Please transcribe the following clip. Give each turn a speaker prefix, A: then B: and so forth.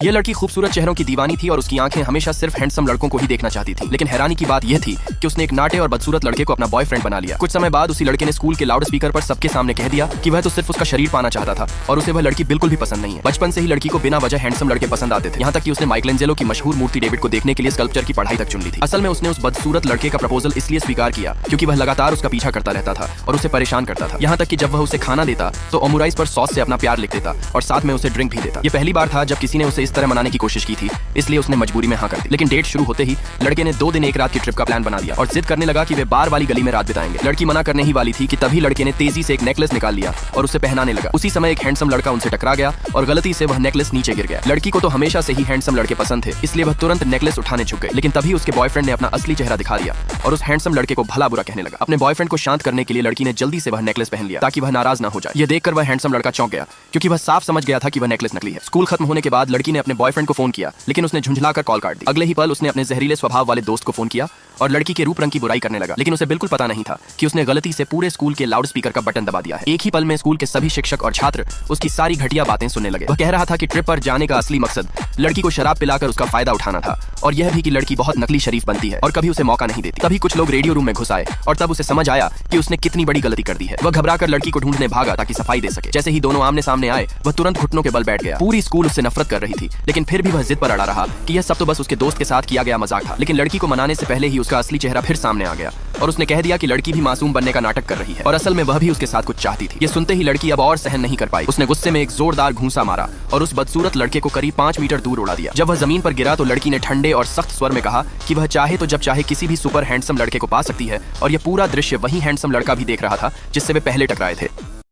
A: ये लड़की खूबसूरत चेहरों की दीवानी थी और उसकी आंखें हमेशा सिर्फ हैंडसम लड़कों को ही देखना चाहती थी। लेकिन हैरानी की बात यह थी कि उसने एक नाटे और बदसूरत लड़के को अपना बॉयफ्रेंड बना लिया। कुछ समय बाद उसी लड़के ने स्कूल के लाउड स्पीकर पर सबके सामने कह दिया कि वह तो सिर्फ उसका शरीर पाना चाहता था और उसे वह लड़की बिल्कुल भी पसंद नहीं है। बचपन से ही लड़की को बिना वजह हैंडसम लड़के पसंद आते थे, यहाँ तक कि उसने माइकलेंजेलो की मशहूर मूर्ति डेविड को देखने के लिए स्कल्पचर की पढ़ाई तक चुन ली थी। असल में उसने उस बदसूरत लड़के का प्रपोजल इसलिए स्वीकार किया क्योंकि वह लगातार उसका पीछा करता रहता था और उसे परेशान करता था। यहाँ तक कि जब वह उसे खाना देता तो ओमुराइस पर सॉस से अपना प्यार लिख देता और साथ में उसे ड्रिंक भी देता। ये पहली बार था जब किसी ने उसे इस तरह मनाने की कोशिश की थी, इसलिए उसने मजबूरी में हाँ कर दी। लेकिन डेट शुरू होते ही लड़के ने 2 दिन 1 रात की ट्रिप का प्लान बना दिया और जिद करने लगा कि वे बार वाली गली में रात बिताएंगे। लड़की मना करने ही वाली थी कि तभी लड़के ने तेजी से एक नेकलेस निकाल लिया और उसे पहनाने लगा। उसी समय एक हैंडसम लड़का उनसे टकरा गया और गलती से वह नेकलेस नीचे गिर गया। लड़की को तो हमेशा से ही हैंडसम लड़के पसंद थे, इसलिए वह तुरंत नेकलेस उठाने झुक गई। लेकिन तभी उसके बॉयफ्रेंड ने अपना असली चेहरा दिखा दिया और उस हैंडसम लड़के को भला बुरा कहने लगा। अपने बॉयफ्रेंड को शांत करने के लिए लड़की ने जल्दी से वह नेकलेस पहन लिया ताकि वह नाराज ना हो जाए। ये देखकर वह हैंडसम लड़का चौंक गया क्योंकि वह साफ समझ गया था कि वह नेकलेस नकली है। स्कूल खत्म होने के बाद लड़की ने अपने बॉयफ्रेंड को फोन किया, लेकिन उसने झुंझलाकर कॉल काट दी। अगले ही पल उसने अपने जहरीले स्वभाव वाले दोस्त को फोन किया और लड़की के रूप रंग की बुराई करने लगा। लेकिन उसे बिल्कुल पता नहीं था कि उसने गलती से पूरे स्कूल के लाउड स्पीकर का बटन दबा दिया है। एक ही पल में स्कूल के सभी शिक्षक और छात्र उसकी सारी घटिया बातें सुनने लगे। वह कह रहा था कि ट्रिप पर जाने का असली मकसद लड़की को शराब पिलाकर उसका फायदा उठाना था और यह भी कि लड़की बहुत नकली शरीफ बनती है और कभी उसे मौका नहीं देती। तभी कुछ लोग रेडियो रूम में घुस आए और तब उसे समझ आया कि उसने कितनी बड़ी गलती कर दी है। वह घबराकर लड़की को ढूंढने भागा ताकि सफाई दे सके। जैसे ही दोनों आमने सामने आए वह तुरंत घुटनों के बल बैठ गया। पूरी स्कूल उससे नफरत कर रही थी, लेकिन फिर भी वह जिद पर अड़ा रहा कि यह सब तो बस उसके दोस्त के साथ किया गया मजाक था। लेकिन लड़की को मनाने से पहले ही उसका असली चेहरा फिर सामने आ गया और उसने कह दिया कि लड़की भी मासूम बनने का नाटक कर रही है और असल में वह भी उसके साथ कुछ चाहती थी। ये सुनते ही लड़की अब और सहन नहीं कर पाई। उसने गुस्से में एक जोरदार घूंसा मारा और उस बदसूरत लड़के को करीब 5 मीटर दूर उड़ा दिया। जब वह जमीन पर गिरा तो लड़की ने ठंडे और सख्त स्वर में कहा कि वह चाहे तो जब चाहे किसी भी सुपर हैंडसम लड़के को पा सकती है और यह पूरा दृश्य वही हैंडसम लड़का भी देख रहा था जिससे वे पहले टकराए थे।